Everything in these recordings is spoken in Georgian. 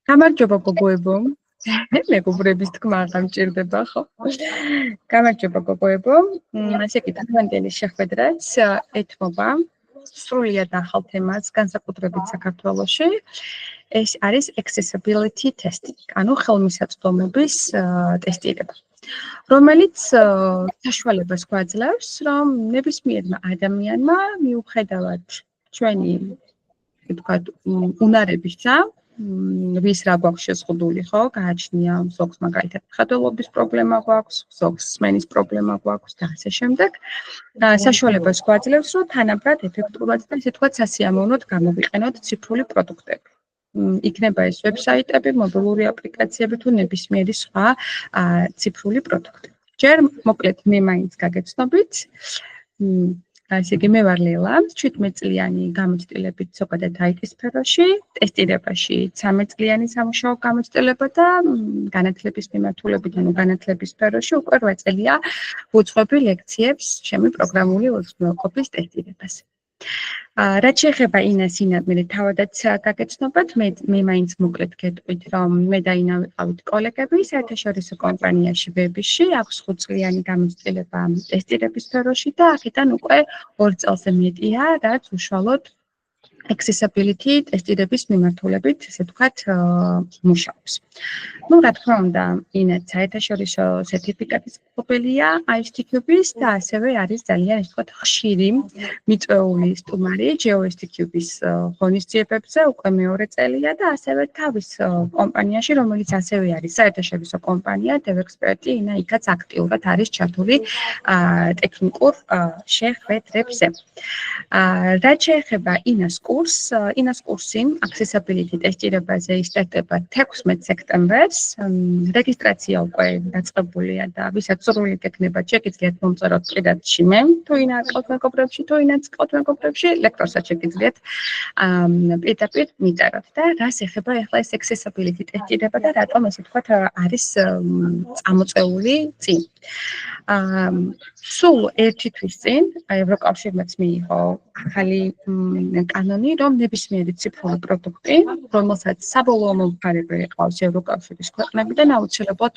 გამარჯობა გოგოებო. მეგობრების თქმა გამჭირდება ხო? გამარჯობა გოგოებო. ასე კი დღევანდელი შეხვედრაც ეთმობა სრულიად ახალ თემას, განსაკუთრებით საქართველოში. ეს არის accessibility testing, ანუ ხელმისაწვდომობის ტესტირება, რომელიც საშუალებას გვაძლევს, რომ ნებისმიერმა ადამიანმა მიუხედავად ჩვენი, ვთქვათ, უნარებისა, ვის რა გვაქვს შეზღუდული, ხო? გააჩნია ზოგს მაგალითად ხატველობის პრობლემა გვაქვს, ზოგს სმენის პრობლემა გვაქვს და ასე შემდეგ. საშუალებას გვაძლევს, რომ თანაბრად ეფექტურად და ესე ვთქვათ, სასიამოვნოდ გამოვიყენოთ ციფრული პროდუქტები. იქნება ეს ვებსაიტები, მობილური აპლიკაციები თუ ნებისმიერი სხვა ციფრული პროდუქტები. ჯერ მოკლედ მე მაინც გაგეცნობით. ასე იგი მე ვარ ლელა, 17 წლიანი გამოცდილებით ზოგადად IT სფეროში, ტესტირებაში 13 წლიანი სამუშაო გამოცდილება და განათლების მიმართულებით, ანუ განათლების სფეროში უკვე 8 წელია ვუძღვები ლექციებს ჩემი პროგრამული უზრუნველყოფის ტესტირებას. რაც შეეხება ინას ინადმირე თავადაც გაგეცნობათ, მე მაინც მოკლედ გეტყვით, რომ მე და ინა ვიყავით კოლეგები საერთაშორისო კომპანიაში ვებიში, აქვს 5 წლიანი გამოცდილება ტესტირების სფეროში და აქედან უკვე 2 წელზე მეტია, რაც უშუალოდ accessibility ტესტირების მიმართულებით, ესე ვთქვათ, მუშაობს. Ну, რა თქმა უნდა, ინაც საერთაშორისო სერტიფიკატის მფლობელია ISTQB-ის და ასევე არის ძალიან, ესე ვთქვათ, ხშირი მიწვეული სტუმარი GeoSTQB-ის ღონისძიებებზე უკვე მეორე წელია და ასევე თავის კომპანიაში, რომელიც ასევე არის საერთაშორისო კომპანია, DevExpert-ი, ინა იქაც აქტიურად არის ჩართული ტექნიკურ შეხვედრებზე. რაც შეეხება ინას კურსი accessibility ტესტირებაზე ისტარტება 16 სექტემბერს. რეგისტრაცია უკვე დაწყებულია და ვისაც სურვილი გექნება, შეგიძლიათ მომწეროთ პირადში მე, თუ ინა ყავთ მეგობრებში, თუ ინაც ყავთ მეგობრებში, ლექტორსაც შეგიძლიათ პირდაპირ მიწეროთ და რას ეხება ახლა ეს accessibility ტესტირება და რატომ ესე ვთქვათ არის წამოწეული წინ. სულ ერთი თვის წინ ევროკავშირმაც მიიღო ახალი კანონი, რომ ნებისმიერი ციფრული პროდუქტი, რომელსაც საბოლოო მომხმარებელი ყავს ევროკავშირის ქვეყნებიდან, აუცილებლად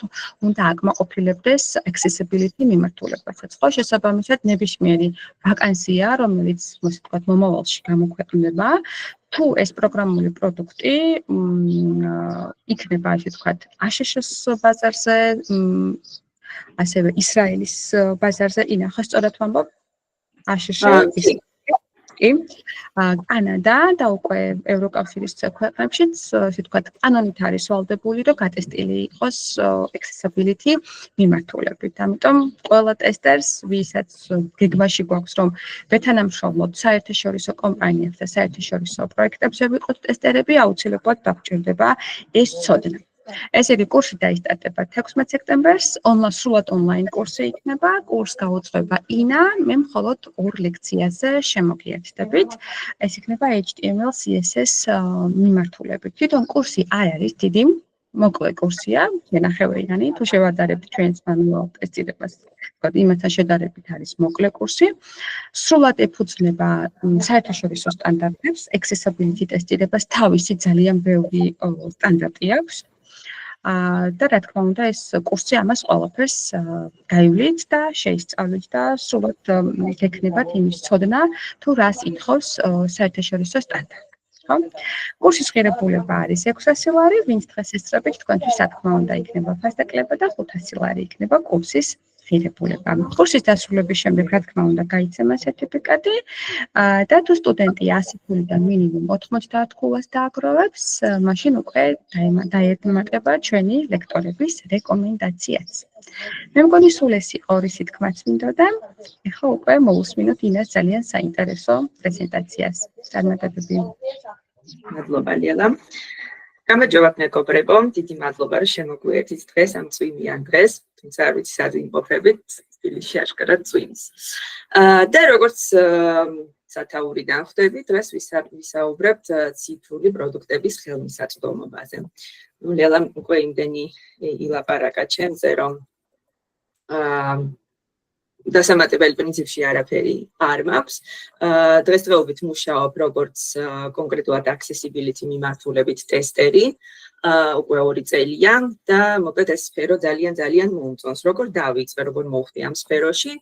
უნდა აკმაყოფილებდეს accessibility მიმართულებასაც. ხო, შესაბამისად, ნებისმიერი ვაკანსია, რომელიც, ასე ვთქვათ, მომავალში გამოქვეყნდება, თუ ეს პროგრამული პროდუქტი იქნება, ასე ვთქვათ, ASH-ის ბაზარზე, ასევე ისრაელის ბაზარზე, ინახა სწორად ვამბობ, ASH-ში კანადა და უკვე ევროკავშირის ქვეყნებშიც, ასე ვთქვათ, კანონით არის ვალდებული, რომ გატესტილი იყოს accessibility მიმართულებით. ამიტომ ყველა ტესტერს, ვისაც გეგმაში გვაქვს, რომ ვეთანამშრომლოთ საერთაშორისო კომპანიებს და საერთაშორისო პროექტებზე ვიყოთ ტესტერები, აუცილებლად დაგვჭირდება ეს ცოდნა. ეს იგი კურსი დაისტარტება 16 სექტემბერს, სრულად ონლაინ კურსი იქნება, კურს გაუძღვება ინა, მე მხოლოდ 2 ლექციაზე შემოგიერთდებით. ეს იქნება HTML, CSS მიმართულებით. თვითონ კურსი არ არის დიდი, მოკლე კურსია, ნახევარიანი, თუ შევადარებთ ჩვენს მანუალ ტესტირებას, ვთქვათ, იმასთან შედარებით არის მოკლე კურსი. სრულად ეფუძნება საერთაშორისო სტანდარტებს, accessibility ტესტირებას თავისი ძალიან ბევრი სტანდარტი აქვს. და რა თქმა უნდა, ეს კურსი ამას ყველაფერს გაივლით და შეისწავლით და სრულად გექნებათ იმის ცოდნა, თუ რას ითხოვს საერთაშორისო სტანდარტი. ხო? კურსის ღირებულება არის 600 ლარი, ვინც დღეს ესწრებით, თქვენთვის რა თქმა უნდა იქნება ფასდაკლება და 500 ლარი იქნება კურსის ღირებულება. კურსის დასრულების შემდეგ, რა თქმა უნდა, გაიცემა სერტიფიკატი და თუ სტუდენტი 100 ფულიდან მინიმუმ 90 ქულას დააგროვებს, მაშინ უკვე დაემატება ჩვენი ლექტორების რეკომენდაციაც. მე მგონი სულ ეს იყო რისი თქმაც მინდოდა. ეხლა უკვე მოვუსმინოთ ინას ძალიან საინტერესო პრეზენტაციას. წარმატებები. მადლობა ლელა. გამარჯობათ მეგობრებო, დიდი მადლობა რომ შემოგვიერთით დღეს ამ წვიმიან დღეს, თუმცა არ ვიცი სად იმყოფებით, თბილისში აშკარად წვიმს. და როგორც სათაურიდან ხვდები, დღეს ვისაუბრებთ ციფრული პროდუქტების ხელმისაწვდომობაზე. ნუ ლელამ უკვე იმდენი ილაპარაკა ჩემზე, რომ დასამატებელი პრინციპში არაფერი არ მაქვს. დღესდღეობით მუშაობ როგორც კონკრეტულად accessibility მიმართულებით ტესტერი, უკვე 2 წელია და მოკლედ ეს სფერო ძალიან მოუწონს. როგორ დავიწყე, როგორ მოვხდი ამ სფეროში?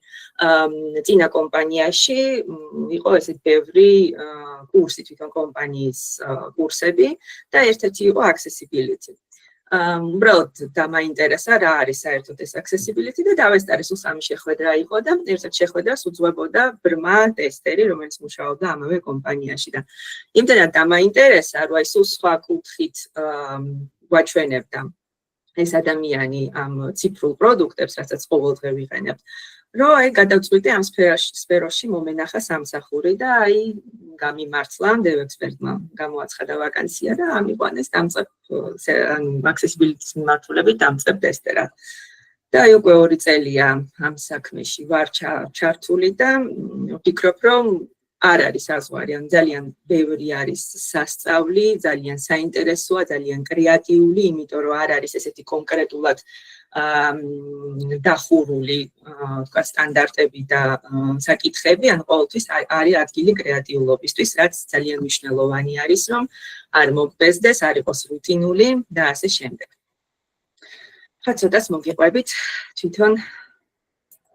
წინა კომპანიაში იყო ესეთ ბევრი კურსი, თვითონ კომპანიის კურსები და ერთ-ერთი იყო accessibility. უბრალოდ დამაინტერესა რა არის საერთოდ ეს accessibility და დავესტარე სულ 3 შეხვედრა იყო და ერთ-ერთ შეხვედრას უძღვებოდა ბრმა ტესტერი, რომელიც მუშაობდა ამავე კომპანიაში და იმდენად დამაინტერესა, რომ აი სულ სხვა კუთხით გვაჩვენებდა ეს ადამიანი ამ ციფრულ პროდუქტებს, რასაც ყოველდღე ვიყენებთ. რომ აი გადავწყვიტე ამ სფეროში მომენახა სამსახური და აი გამიმართლა დევექსპერტმა გამოაცხადა ვაკანსია და ამიყვანეს დამწყებ accessibility-ის მიმართულებით დამწყებ ტესტერად. და აი უკვე 2 წელია ამ საქმეში ვარ ჩართული და ვფიქრობ, რომ არ არის საზღვარი, ან ძალიან ბევრი არის სასწავლი, ძალიან საინტერესოა, ძალიან კრეატიული, იმიტომ რომ არ არის ესეთი კონკრეტულად დახურული თქვა სტანდარტები და საკითხები, ან ყოველთვის არის ადგილი კრეატიულობისთვის, რაც ძალიან მნიშვნელოვანი არის, რომ არ მოგბეზდეს, არ იყოს რუტინული და ასე შემდეგ. ხა ცოტას მოგიყვებით თვითონ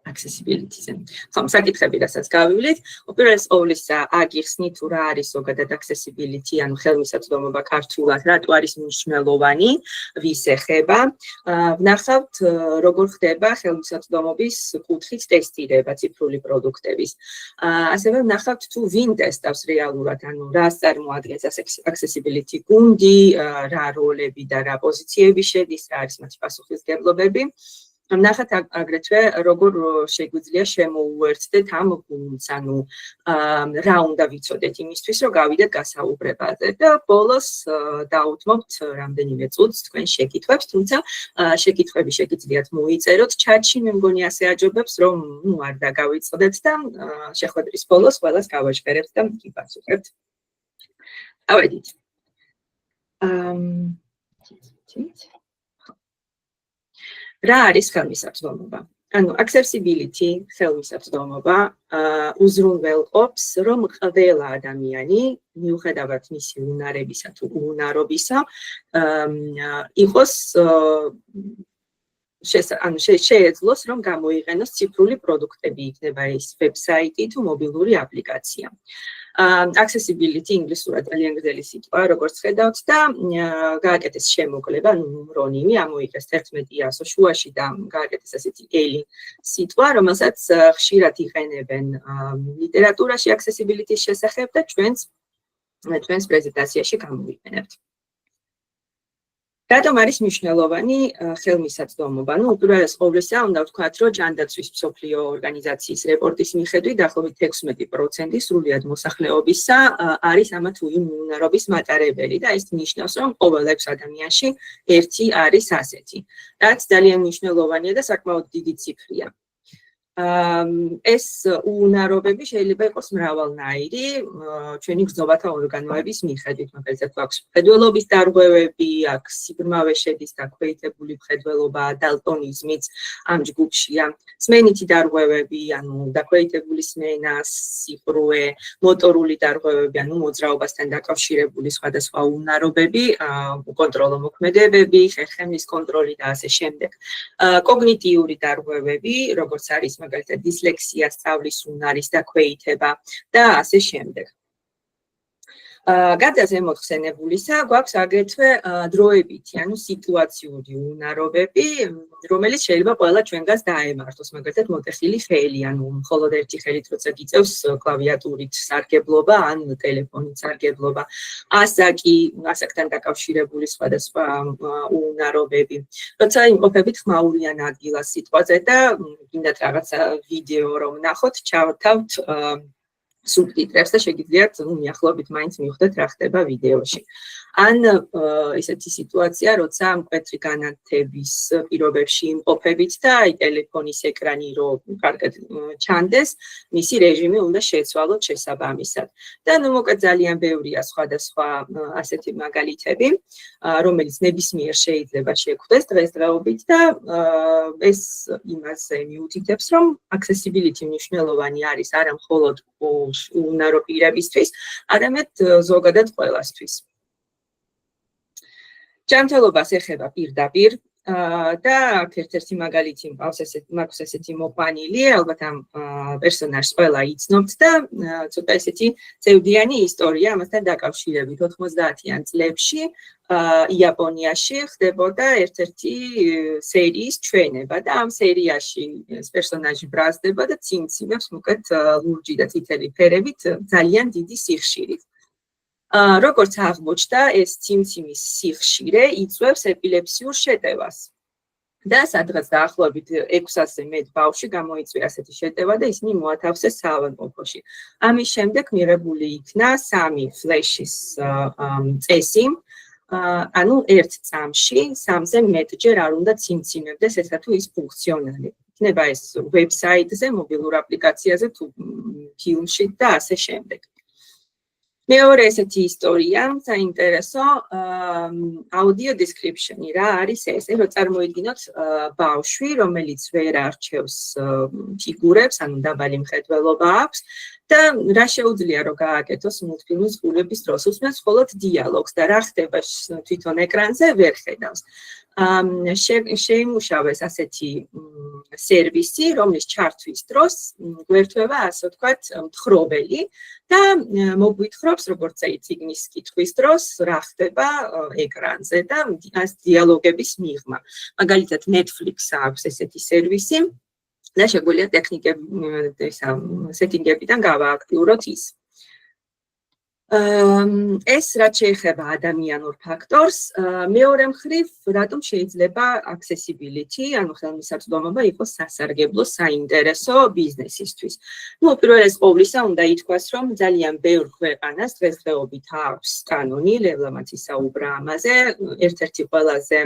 accessibility-ზე. ხომ საკითხები რასაც გავივლით, უპირველეს ყოვლისა აგიხსნით თუ რა არის ზოგადად accessibility, ანუ ხელმისაწვდომობა ქართულად, რატო არის მნიშვნელოვანი, ვის ეხება. ვნახავთ როგორ ხდება ხელმისაწვდომობის კუთხით ტესტირება ციფრული პროდუქტების. ასევე ვნახავთ თუ ვინ ტესტავს რეალურად, ანუ რას წარმოადგენს accessibility გუნდი, რა როლები და რა პოზიციები შედის, რა არის მათი პასუხისმგებლობები. ვნახავთ აგრეთვე როგორ შეგვიძლია შემოუერთდეთ ამ გუნდს, ანუ რა უნდა ვიცოდეთ იმისთვის, რომ გავიდეთ გასაუბრებაზე და ბოლოს დავუთმობთ რამდენიმე წუთს თქვენ შეკითხვებს, თუმცა შეკითხვები შეგიძლიათ მოიწეროთ ჩატში, მე მგონი ასე აჯობებს, რომ არ დაგავიწყდეთ და შეხვედრის ბოლოს ყველას გავაჟღერებთ და გიპასუხებთ. ავედით. რა არის ხელმისაწვდომობა? ანუ accessibility ხელმისაწვდომობა უზრუნველყოფს, რომ ყველა ადამიანი, მიუხედავად მისი უნარებისა თუ უნარობისა, იყოს შეეძლოს, რომ გამოიყენოს ციფრული პროდუქტები, იქნება ეს ვებსაიტი თუ მობილური აპლიკაცია. Accessibility ინგლისურად ძალიან გრძელი სიტყვა, როგორც ხედავთ და გააკეთეს შემოკლება, ნუმრონიმი, ამოიღეს 11-იანსო შუაში და გააკეთეს ასეთი ელი სიტყვა, რომელსაც ხშირად იყენებენ ლიტერატურაში accessibility-ის შესახებ და ჩვენს პრეზენტაციაში გამოვიყენებთ. რატომ არის მნიშვნელოვანი ხელმისაწვდომობა? უპირველეს ყოვლისა, უნდა ვთქვათ, რომ ჯანდაცვის მსოფლიო ორგანიზაციის რეპორტის მიხედვით, დაახლოებით 16% სრულიად მოსახლეობისა არის ამა თუ იმ უნარობის მატარებელი და ეს ნიშნავს, რომ ყოველ 6 ადამიანში ერთი არის ასეთი. რაც ძალიან მნიშვნელოვანია და საკმაოდ დიდი ციფრია. ეს უნარობები შეიძლება იყოს მრავალნაირი, ჩვენი გრძნობათა ორგანოების მიხედვით, მაგალითად, გვაქვს მხედველობის დარღვევები, აქ სიბრმავე შედის, დაქვეითებული მხედველობა, დალტონიზმიც ამ ჯგუფშია, სმენითი დარღვევები, ანუ დაქვეითებული სმენა, სიყრუე, მოტორული დარღვევები, ანუ მოძრაობასთან დაკავშირებული სხვადასხვა უნარობები, უკონტროლო მოქმედებები, ხერხემლის კონტროლი და ასე შემდეგ. კოგნიტიური დარღვევები, როგორც არის მაგალითად დისლექსია, სწავლის უნარის დაქვეითება და ასე შემდეგ. გარდა ზემოთხსენებულისა, გვაქვს აგრეთვე დროებითი, ანუ სიტუაციური უნარობები, რომელიც შეიძლება ყველა ჩვენგანს დაემართოს, მაგალითად მოტეხილი ხელი, ანუ მხოლოდ ერთი ხელით როცა გიწევს კლავიატურით სარგებლობა, ან ტელეფონით სარგებლობა, ასაკთან დაკავშირებული სხვადასხვა უნარობები. როცა იმყოფებით ხმაურიან ადგილას სიტყვაზე და გინდათ რაღაცა ვიდეო რომ ნახოთ, ჩავთავთ სუბტიტრებს და შეგიძლიათ მიახლოებით მაინც მივხვდეთ რა ხდება ვიდეოში. ან ესეთი სიტუაცია, როცა მკვეთრი განათების პირობებში იმყოფებით და აი ტელეფონის ეკრანი რო კარგად ჩანდეს, მისი რეჟიმი უნდა შეცვალოთ შესაბამისად. და ნუ მოკლედ ძალიან ბევრია სხვადასხვა ასეთი მაგალითები, რომელიც ნებისმიერ შეიძლება შეგვხვდეს დღესდღეობით და ეს იმაზე მიუთითებს, რომ accessibility მნიშვნელოვანი არის არა მხოლოდ უნარო პირებისთვის, არამედ ზოგადად ყველასთვის. ჯანმრთელობას ეხება პირდაპირ და ერთ-ერთი მაგალითი მაქვს ესეთი მოყვანილი, ალბათ ამ პერსონაჟს ყველა იცნობთ და ცოტა ესეთი წევდიანი ისტორია ამასთან დაკავშირებით 90-იან წლებში იაპონიაში ხდებოდა ერთ-ერთი სერიის ჩვენება და ამ სერიაში ეს პერსონაჟი ბრაზდება და ციმციმებს მოკლედ ლურჯი და წითელი ფერებით ძალიან დიდი სიხშირით. როგორც აღმოჩნდა, ეს ციმციმის სიხშირე იწვევს ეპილეფსიურ შეტევას. და სადღაც დაახლოებით 600-ზე მეტ ბავშვი გამოიწვია ასეთი შეტევა და ისინი მოათავსეს საავადმყოფოში. ამის შემდეგ მიღებული იქნა 3 ფლეშის წესი, ანუ ერთ წამში 3-ზე მეტჯერ არ უნდა ციმციმებდეს ესა თუ ის ფუნქციონალი. იქნება ეს ვებსაიტზე, მობილურ აპლიკაციაზე თუ ფილმში და ასე შემდეგ. მეორე ესეთი ისტორია, საინტერესო, audio description-ი რა არის ეს? რომ წარმოიდგინოთ ბავშვი, რომელიც ვერ არჩევს ფიგურებს, ანუ დაბალი მხედველობა აქვს და რა შეუძლია რომ გააკეთოს მულტფილმის ყურების დროს, უსმენს მხოლოდ დიალოგს და რა ხდება თვითონ ეკრანზე ვერ ხედავს. შეიმუშავეს ასეთი სერვისი, რომლის ჩართვის დროს გვერდება, ასე ვთქვათ, მთხრობელი და მოგვითხრობს, როგორც წიგნის კითხვის დროს, რა ხდება ეკრანზე და ამ დიალოგების მიღმა. მაგალითად, Netflix აქვს ესეთი სერვისი და შეგვიძლია სეტინგებიდან გავააქტიუროთ ის. ეს რაც შეეხება ადამიანურ ფაქტორს, მეორე მხრივ, რატომ შეიძლება accessibility, ანუ ხელმისაწვდომობა იყოს სასარგებლო, საინტერესო ბიზნესისთვის. უპირველეს ყოვლისა, უნდა ითქვას, რომ ძალიან ბევრ ქვეყანას დღესდღეობით აქვს კანონი, ლევლამაც ისაუბრა ამაზე, ერთ-ერთი ყველაზე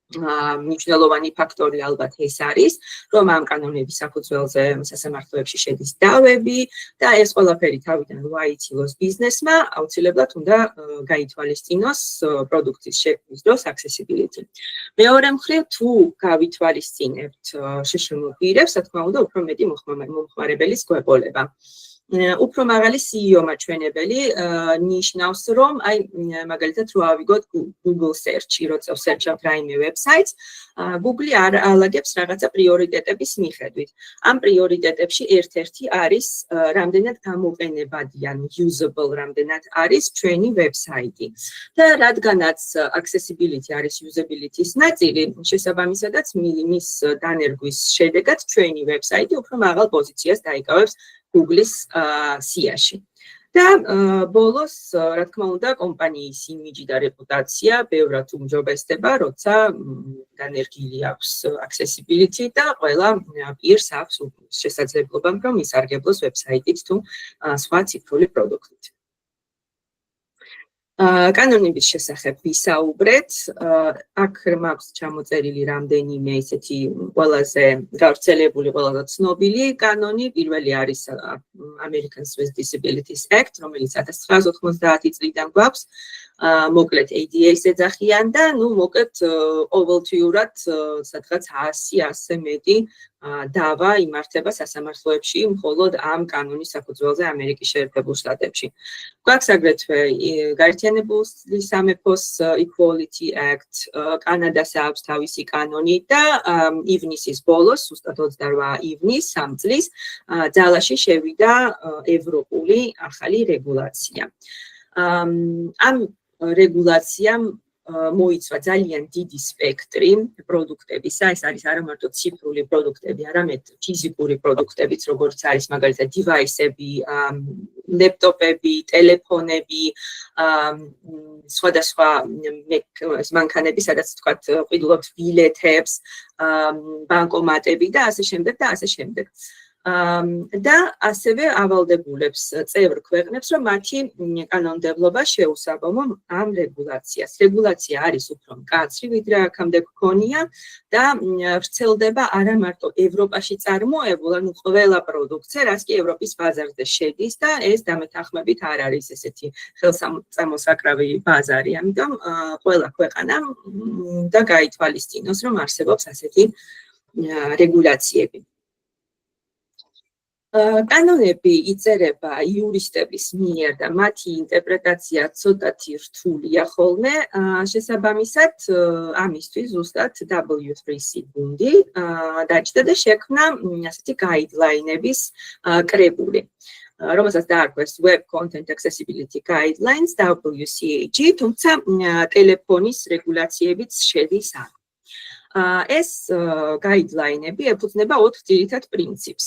მნიშვნელოვანი ფაქტორი ალბათ ეს არის, რომ ამ კანონების საფუძველზე სასამართლოებში შედის დავები და ეს ყველაფერი თავიდან რო აიცილოს ბიზნესმა, აუცილებლად უნდა გაითვალისწინოს პროდუქტის შექმნის დროს accessibility. მეორე მხრივ, თუ გავითვალისწინებთ შეშლილ პირებს, რა თქმა უნდა, უფრო მეტი მომხმარებელის გვეყოლება. უფრო მაღალი CEO მაჩვენებელი ნიშნავს, რომ აი მაგალითად რო ავიგოთ Google search-ი, როცა ვსერჩავთ რაიმე ვებსაიტს, Google ალაგებს რაღაცა პრიორიტეტების მიხედვით. ამ პრიორიტეტებში ერთ-ერთი არის რამდენად გამოყენებადი, ანუ usable რამდენად არის ჩვენი ვებსაიტი. და რადგანაც accessibility არის usability-ის ნაწილი, შესაბამისადაც მის დანერგვის შედეგად ჩვენი ვებსაიტი უფრო მაღალ პოზიციას დაიკავებს Google-ის სიაში. და ბოლოს, რა თქმა უნდა, კომპანიის იმიჯი და რეპუტაცია ბევრად უმჯობესდება, როცა განერგილი აქვს accessibility და ყველა პირს აქვს შესაძლებლობა, რომ ისარგებლოს ვებსაიტით თუ სხვა ციფრული პროდუქტით. კანონების შესახებ ვისაუბრეთ, აქ მაქვს ჩამოწერილი რამდენიმე ისეთი ყველაზე გავრცელებული, ყველაზე ცნობილი კანონი. პირველი არის Americans with Disabilities Act, რომელიც 1990 წლიდან გვაქვს. მოკლედ ADA-ს ეძახიან და ნუ მოკლედ ყოველთვიურად სადღაც 100-100 მეტი დავა იმართება სასამართლოებში მხოლოდ ამ კანონის საფუძველზე ამერიკის შეერთებულ შტატებში. გვაქვს აგრეთვე გაერთიანებული სამეფოს Equality Act, კანადას აქვს თავისი კანონი და ივნისის ბოლოს, ზუსტად 28 ივნისს ამ წლის ძალაში შევიდა ევროპული ახალი რეგულაცია. ამ რეგულაციამ მოიცვა ძალიან დიდი სპექტრი პროდუქტებისა, ეს არის არა მარტო ციფრული პროდუქტები, არამედ ფიზიკური პროდუქტებიც, როგორც არის მაგალითად დივაისები, ლეპტოპები, ტელეფონები, სხვადასხვა მანქანები, სადაც თქვათ ყიდულობთ ბილეთებს, ბანკომატები და ასე შემდეგ და ასე შემდეგ. და ასევე ავალდებულებს წევრ ქვეყნებს, რომ მათი კანონმდებლობა შეუსაბამო ამ რეგულაციას. რეგულაცია არის უფრო მკაცრი, ვიდრე აქამდე გქონია და ვრცელდება არა მარტო ევროპაში წარმოებულ, ანუ ყველა პროდუქცია, რაც კი ევროპის ბაზარზე შედის და ეს დამეთანხმებით არ არის ესეთი ხელსამოსაკრავი ბაზარი. ამიტომ ყველა ქვეყანამ და გაითვალისწინოს, რომ არსებობს ასეთი რეგულაციები. კანონები იწერება იურისტების მიერ და მათი ინტერპრეტაცია ცოტათი რთულია ხოლმე. შესაბამისად, ამისთვის ზუსტად W3C გუნდი დაჭდა და შექმნა ასეთი გაიდლაინების კრებული, რომელსაც დაარქვეს Web Content Accessibility Guidelines WCAG, თუმცა ტელეფონის რეგულაციებიც შედის აქ. ეს გაიდლაინები ეფუძნება 4 ძირითად პრინციპს,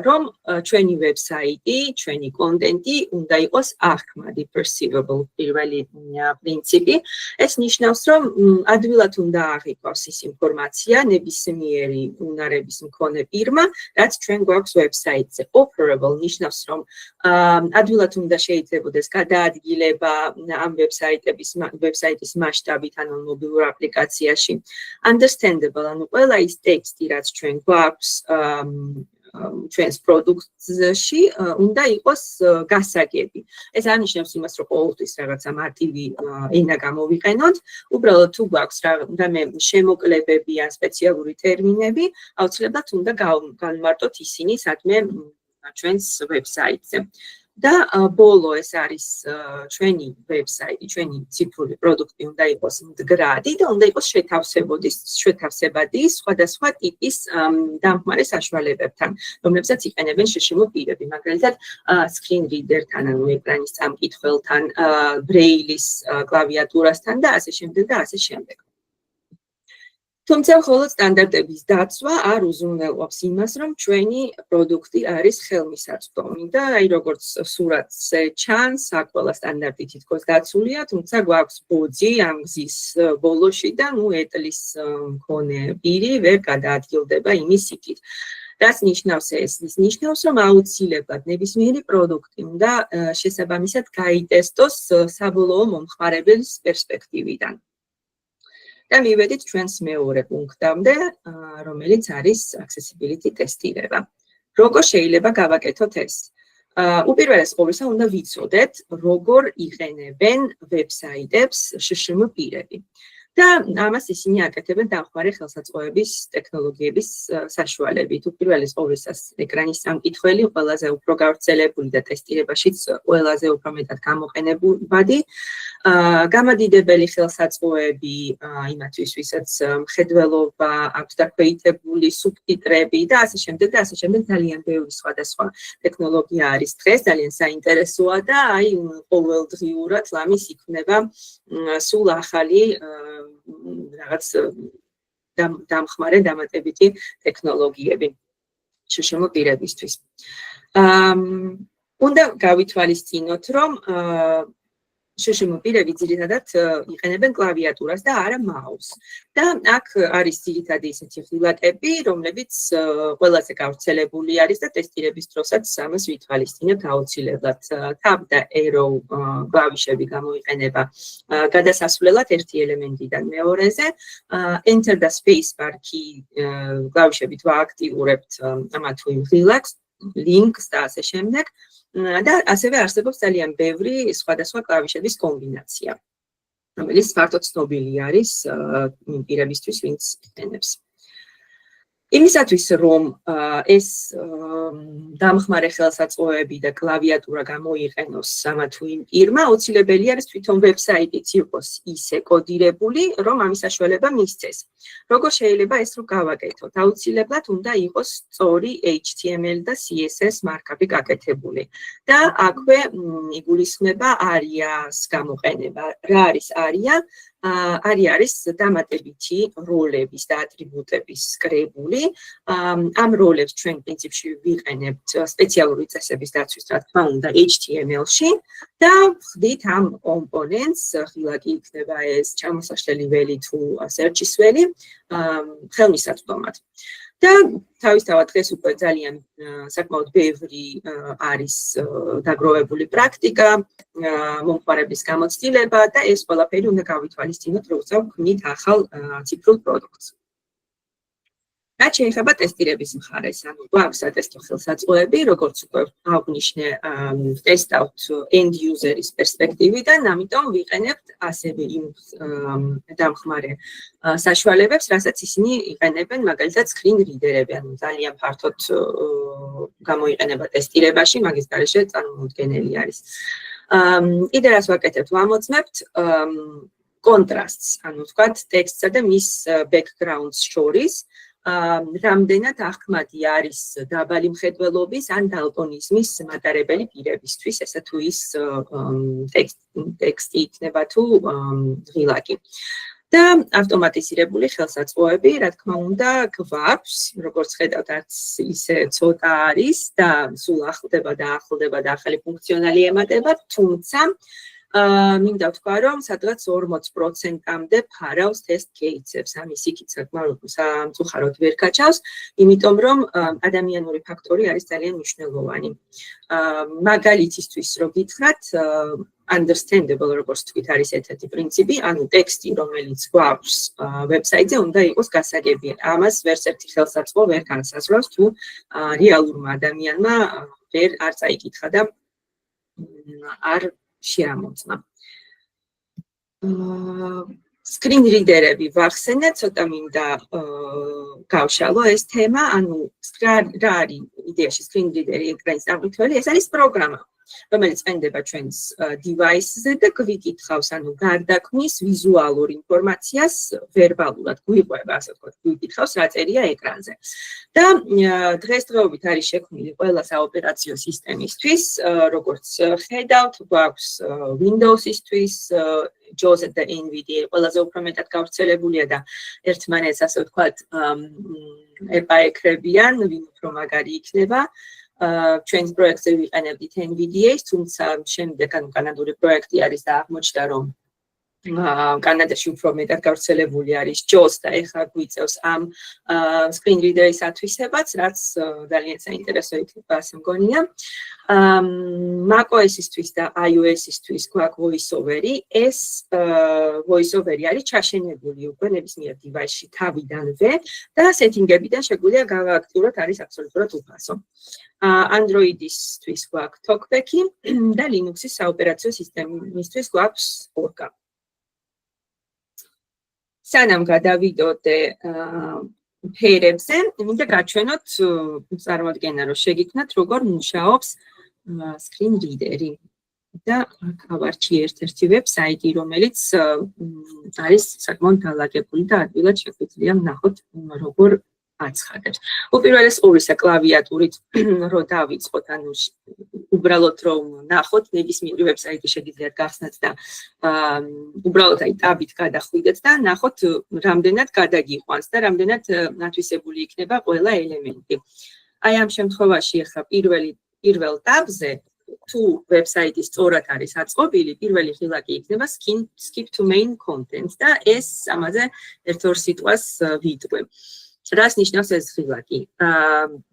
რომ ჩვენი ვებსაიტი, ჩვენი კონტენტი უნდა იყოს აღქმადი, perceivable პირველი პრინციპი. ეს ნიშნავს, რომ ადვილად უნდა აღიქვას ის ინფორმაცია ნებისმიერი უნარების მქონე პირმა, რაც ჩვენ გვაქვს ვებსაიტზე. Operable ნიშნავს, რომ ადვილად უნდა შეიძლებოდეს გადაადგილება ამ ვებსაიტის მასშტაბით, ანუ მობილურ აპლიკაციაში. Understandable, ანუ ყველა ის ტექსტი, რაც ჩვენ გვაქვს ჩვენს პროდუქტში, უნდა იყოს გასაგები. ეს არ ნიშნავს იმას, რომ ყოველთვის რაღაცა მარტივი ენა გამოვიყენოთ, უბრალოდ თუ გვაქვს რამე შემოკლებები ან სპეციალური ტერმინები, აუცილებლად უნდა განმარტოთ ისინი სადმე ჩვენს ვებსაიტზე. და ბოლო ეს არის ჩვენი ვებსაიტი, ჩვენი ციფრული პროდუქტი უნდა იყოს მდგრადი და უნდა იყოს შეთავსებადი სხვადასხვა ტიპის დამხმარე საშუალებებთან, რომლებსაც იყენებენ შშმ პირები, მაგალითად screen reader-თან, ანუ ეკრანის წამკითხველთან, ბრეილის კლავიატურასთან და ასე შემდეგ და ასე შემდეგ. თუმცა მხოლოდ სტანდარტების დაცვა არ უზრუნველყოფს იმას, რომ ჩვენი პროდუქტი არის ხელმისაწვდომი და აი როგორც სურათზე ჩანს, აქ ყველა სტანდარტი თითქოს დაცულია, თუმცა გვაქვს ბოძი ამ გზის ბოლოში და ეტლის მქონე პირი ვერ გადაადგილდება იმის იქით. რაც ნიშნავს ეს? ის ნიშნავს, რომ აუცილებლად ნებისმიერი პროდუქტი უნდა შესაბამისად გაიტესტოს საბოლოო მომხმარებლის პერსპექტივიდან. და მივედით ჩვენს მეორე პუნქტამდე, რომელიც არის accessibility ტესტირება. როგორ შეიძლება გავაკეთოთ ეს? უპირველეს ყოვლისა უნდა ვიცოდეთ, როგორ იყენებენ ვებსაიტებს შშმ პირები. და ამას ისინი აკეთებენ დამხმარე ხელსაწყოების ტექნოლოგიების საშუალებით. უპირველეს ყოვლისა ეკრანის წამკითხველი ყველაზე უფრო გავრცელებული და ტესტირებაშიც ყველაზე უფრო მეტად გამოყენებადი. გამადიდებელი ხელსაწყოები იმათთვის, ვისაც მხედველობა აქვს დაქვეითებული, სუბტიტრები და ასე შემდეგ და ასე შემდეგ ძალიან ბევრი სხვადასხვა ტექნოლოგია არის დღეს, ძალიან საინტერესოა და აი ყოველდღიურად ლამის იქმნება სულ ახალი რაღაც დამხმარე დამატებითი ტექნოლოგიები შშმ პირებისთვის. უნდა გავითვალისწინოთ, რომ შშმ პირები ძირითადად იყენებენ კლავიატურას და არა მაუსს. და აქ არის ძირითადი ისეთი ღილაკები, რომლებიც ყველაზე გავრცელებული არის და ტესტირების დროსაც ამას ვითვალისწინებთ აუცილებლად. Tab და Arrow კლავიშები გამოიყენება გადასასვლელად ერთი ელემენტიდან მეორეზე. Enter და Spacebar key კლავიშებით ვააქტიურებთ ამა თუ იმ ღილაკს, links და ასე შემდეგ. და ასევე არსებობს ძალიან ბევრი სხვადასხვა კლავიშების კომბინაცია, რომელიც ფართოდ ცნობილი არის პირებისთვის, ვინც იყენებს. იმისათვის, რომ ეს დამხმარე ხელსაწყოები და კლავიატურა გამოიყენოს ამა თუ იმ პირმა, აუცილებელი არის თვითონ ვებსაიტიც იყოს ისე კოდირებული, რომ ამის საშუალება მისცეს. როგორ შეიძლება ეს რო გავაკეთოთ? აუცილებლად უნდა იყოს სწორი HTML და CSS მარკაპი გაკეთებული. და აქვე იგულისხმება ARIA-ს გამოყენება. რა არის ARIA? ARIA არის დამატებითი როლების და ატრიბუტების კრებული. ამ როლებს ჩვენ პრინციპში ვიყენებთ სპეციალური წესების დაცვის, რა თქმა უნდა, HTML-ში და ვხდით ამ კომპონენტს, ღილაკი იქნება ეს ჩამოსაშლელი ველი თუ search-ის ველი, ხელმისაწვდომად. და თავისთავად დღეს უკვე ძალიან საკმაოდ ბევრი არის დაგროვებული პრაქტიკა, მომხმარების გამოცდილება და ეს ყველაფერი უნდა გავითვალისწინოთ, როცა ვქმნით ახალ ციფრულ პროდუქტს. რაც შეეხება ტესტირების მხარეს, ანუ გვაქვს სატესტო ხელსაწყოები, როგორც უკვე აღვნიშნე, ვტესტავთ end user-ის პერსპექტივიდან, ამიტომ ვიყენებთ ასევე იმ დამხმარე საშუალებებს, რასაც ისინი იყენებენ, მაგალითად screen reader-ები, ანუ ძალიან ფართოდ გამოიყენება ტესტირებაში, მაგის გარეშე წარმოუდგენელი არის. კიდე რას ვაკეთებთ, ვამოწმებთ კონტრასტს, ანუ ვთქვათ, ტექსტსა და მის background-ს შორის. რამდენად აღქმადი არის დაბალი მხედველობის ან დალტონიზმის მატარებელი პირებისთვის, ესა თუ ის ტექსტი იქნება თუ ღილაკი. და ავტომატიზირებული ხელსაწყოები, რა თქმა უნდა, გვაქვს, როგორც ხედავთ, არც ისე ცოტა არის და სულ ახლდება და ახალი ფუნქციონალი ემატება, თუმცა მინდა ვთქვა, რომ სადღაც 40%-მდე ფარავს test case-ებს, ამის იქით სამწუხაროდ ვერ გაჩავს, იმიტომ რომ ადამიანური ფაქტორი არის ძალიან მნიშვნელოვანი. მაგალითისთვის რო გითხრათ, understandable, როგორც თქვით, არის ერთ-ერთი პრინციპი, ანუ ტექსტი, რომელიც გვაქვს ვებსაიტზე, უნდა იყოს გასაგები. ამას ვერც ერთი ხელსაწყო ვერ განსაზღვრავს, თუ რეალურმა ადამიანმა არ წაიკითხა და არ შეამოწმა. Screen reader-ები ვახსენეთ, ცოტა მინდა გავშალო ეს თემა, ანუ რა არის იდეაში screen reader-ი ეკრანის აღმართველი, ეს არის პროგრამა, რომელიც ყენდება ჩვენს device-ზე და გვიკითხავს, ანუ გარდაქმნის ვიზუალურ ინფორმაციას ვერბალურად გვიყვება, ასე ვთქვათ, გვიკითხავს, რა წერია ეკრანზე. და დღესდღეობით არის შექმნილი ყველა საოპერაციო სისტემისთვის, როგორც ხედავთ, გვაქვს Windows-ისთვის, JAWS და NVIDIA ყველაზე უფრო მეტად გავრცელებულია და ერთმანეთს, ასე ვთქვათ, ეპაექრებიან, ვინ უფრო მაგარი იქნება. ჩვენს პროექტზე ვიყენებდით NVIDIA-ს, თუმცა შემდეგ კანადური პროექტი არის და აღმოჩნდა, რომ კანადაში უფრო მეტად გავრცელებული არის JAWS და ეხლა გვიწევს ამ screen reader-ის ათვისებაც, რაც ძალიან საინტერესო იქნება, ასე მგონია. macOS-ისთვის და iOS-ისთვის გვაქვს voice-over-ი. ეს voice-over-ი არის ჩაშენებული უკვე ნებისმიერ device-ში თავიდანვე და setting-ებიდან შეგვიძლია გავააქტიუროთ, არის აბსოლუტურად უფასო. Android-ისთვის გვაქვს TalkBack-ი და Linux-ის საოპერაციო სისტემისთვის გვაქვს Orca. სანამ გადავიდოდე ფერებზე, მინდა გაჩვენოთ წარმოადგენა, რომ შეგიქმნათ, როგორ მუშაობს screen reader-ი. და აქ ავარჩი ერთ-ერთი ვებსაიტი, რომელიც არის საკმაოდ დალაგებული და ადვილად შეგვიძლია ვნახოთ, როგორ აცხადებს. უპირველეს ყოვლისა კლავიატურით რო დავიწყოთ, ანუ უბრალოდ რომ ნახოთ, ნებისმიერი ვებსაიტი შეგიძლიათ გახსნათ და უბრალოდ აი ტაბით გადახვიდეთ და ნახოთ, რამდენად გადაგიყვანს და რამდენად ათვისებული იქნება ყველა ელემენტი. აი ამ შემთხვევაში ახლა პირველ ტაბზე თუ ვებსაიტი სწორად არის აწყობილი, პირველი ღილაკი იქნება skip to main content და ეს ამაზე ერთ-ორ სიტყვას ვიტყვი. რას ნიშნავს ეს ღილაკი?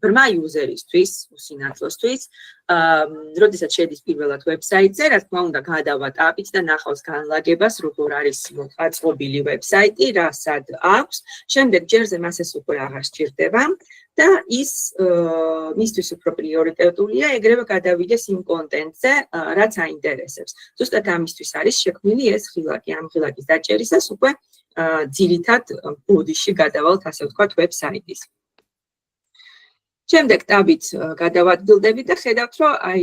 ბრმა იუზერისთვის, უსინათლოსთვის, როდესაც შედის პირველად ვებსაიტზე, რა თქმა უნდა, გადავა ტაბით და ნახავს განლაგებას, როგორ არის აწყობილი ვებსაიტი, რა სად აქვს. შემდეგ ჯერზე მას ეს უკვე აღარ სჭირდება და ის მისთვის უფრო პრიორიტეტულია, ეგრევე გადავიდეს იმ კონტენტზე, რაც აინტერესებს. ზუსტად ამისთვის არის შექმნილი ეს ღილაკი. ამ ღილაკის დაჭერისას უკვე ძირითად ბოდიში გადავალთ, ასე ვთქვათ, ვებსაიტის. შემდეგ ტაბით გადავადგილდებით და ხედავთ, რომ აი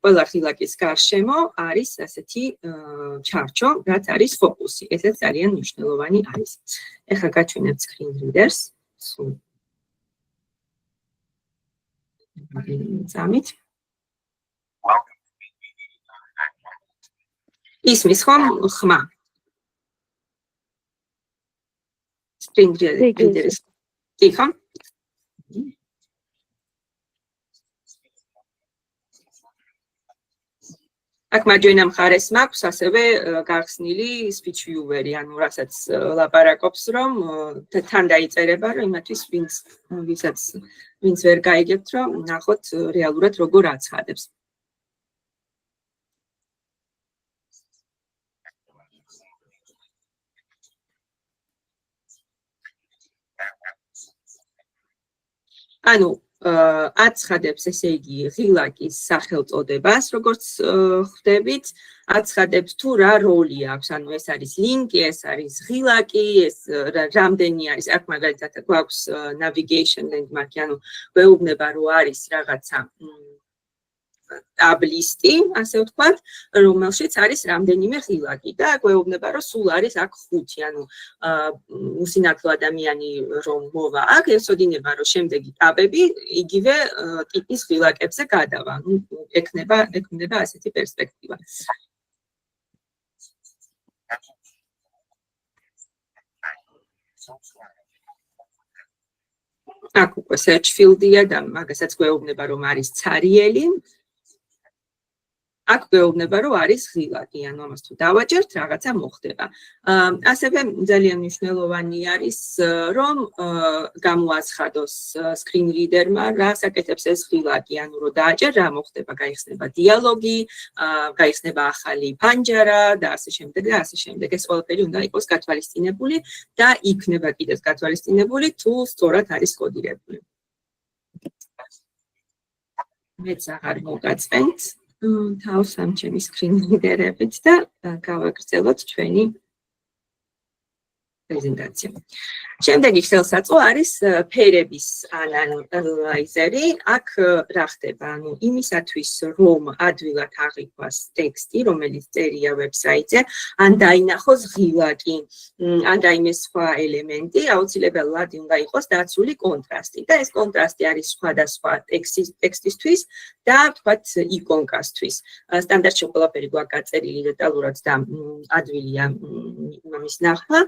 ყველა ღილაკის გარშემო არის ასეთი ჩარჩო, რაც არის ფოკუსი. ესეც ძალიან მნიშვნელოვანი არის. ეხლა გაჩვენებთ screen readers. წამით. ისმის ხომ ხმა. Screen readers. იქა? აქ მარჯვენა მხარეს მაქვს ასევე გახსნილი speech viewer-ი, ანუ რასაც ლაპარაკობს, რომ თან დაიწერება, რომ იმათვის ვინც ვერ გაიგებთ, რომ ნახოთ რეალურად როგორ აცხადებს. ანუ აცხადებს, ესე იგი, ღილაკის სახელწოდებას, როგორც ხვდებით, აცხადებს თუ რა როლი აქვს, ანუ ეს არის ლინკი, ეს არის ღილაკი, ეს რამდენი არის, აქ მაგალითად გვაქვს navigation landmark, ანუ გვეუბნება, რომ არის რაღაცა ტაბლისტი, ასე ვთქვათ, რომელშიც არის რამდენიმე ღილაკი და გვეუბნება, რომ სულ არის აქ 5, ანუ უსინათლო ადამიანი რომ მოვა აქ, ეცოდინება, რომ შემდეგი ტაბები იგივე ტიპის ღილაკებზე გადავა. ნუ ექნება ასეთი პერსპექტივა. აქ უკვე search field-ია და მაგასაც გვეუბნება, რომ არის ცარიელი. აქ გვეუბნება, რომ არის ღილაკი, ანუ ამას თუ დავაჭერთ, რაღაცა მოხდება. ასევე ძალიან მნიშვნელოვანი არის, რომ გამოაცხადოს screen reader-მა, რა საკეთებს ეს ღილაკი, ანუ რომ დააჭერ, რა მოხდება, გაიხსნება დიალოგი, გაიხსნება ახალი პანჯარა და ასე შემდეგ და ასე შემდეგ. ეს ყველაფერი უნდა იყოს გათვალისწინებული და იქნება კიდეც გათვალისწინებული, თუ სწორად არის კოდირებული. მეც აღარ მოგაწვენთ. თავს ამ ჩემი screen reader-ებით და გავაგრძელოთ ჩვენი პრეზენტაცია. შემდეგი ხელსაწყო არის ფერების ანალიზერი. აქ რა ხდება? ანუ იმისათვის, რომ ადვილად აღიქვას ტექსტი, რომელიც წერია ვებსაიტზე, ან დაინახოს ღილაკი, ან რაიმე სხვა ელემენტი, აუცილებლად უნდა იყოს დაცული კონტრასტი. და ეს კონტრასტი არის სხვადასხვა ტექსტისთვის და თქვათ იკონკასთვის. სტანდარტში ყველაფერი გვაქვს გაწერილი დეტალურად და ადვილია იმის ნახვა.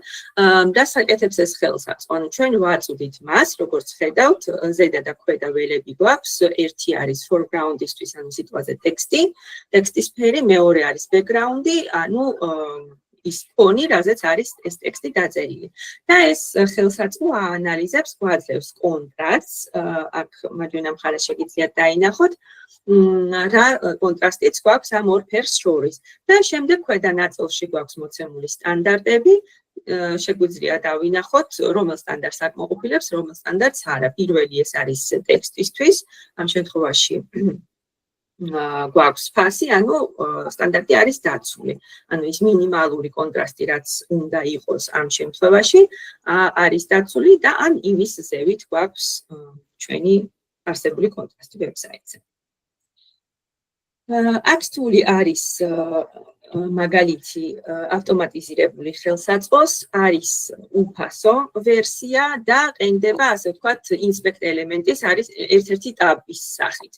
და საკეთებს ეს ხელსაწყო. ანუ ჩვენ ვაწვდით მას, როგორც ხედავთ, ზედა და ქვედა ველები გვაქვს. ერთი არის foreground-ისთვის, ანუ სიტყვაზე ტექსტი, ტექსტის ფერი, მეორე არის background-ი, ანუ ის ფონი, რაზეც არის ეს ტექსტი დაწერილი. და ეს ხელსაწყო აანალიზებს, გვაძლევს კონტრასტს, აქ მარჯვენა მხარეს შეგიძლიათ დაინახოთ, რა კონტრასტიც გვაქვს ამ ორ ფერს შორის. და შემდეგ ქვედა ნაწილში გვაქვს მოცემული სტანდარტები, შეგვიძლია დავინახოთ, რომელ სტანდარტს აკმაყოფილებს, რომელ სტანდარტს არა. პირველი ეს არის ტექსტისთვის, ამ შემთხვევაში გვაქვს ფასი, ანუ სტანდარტი არის დაცული. ანუ ის მინიმალური კონტრასტი, რაც უნდა იყოს ამ შემთხვევაში, არის დაცული და ან იმის ზევით გვაქვს ჩვენი არსებული კონტრასტი ვებსაიტზე. აქ სული არის მაგალითი ავტომატიზირებული ხელსაწყოს, არის უფასო ვერსია და ყენდება, ასე ვთქვათ, inspect ელემენტის არის ერთ-ერთი ტაბის სახით.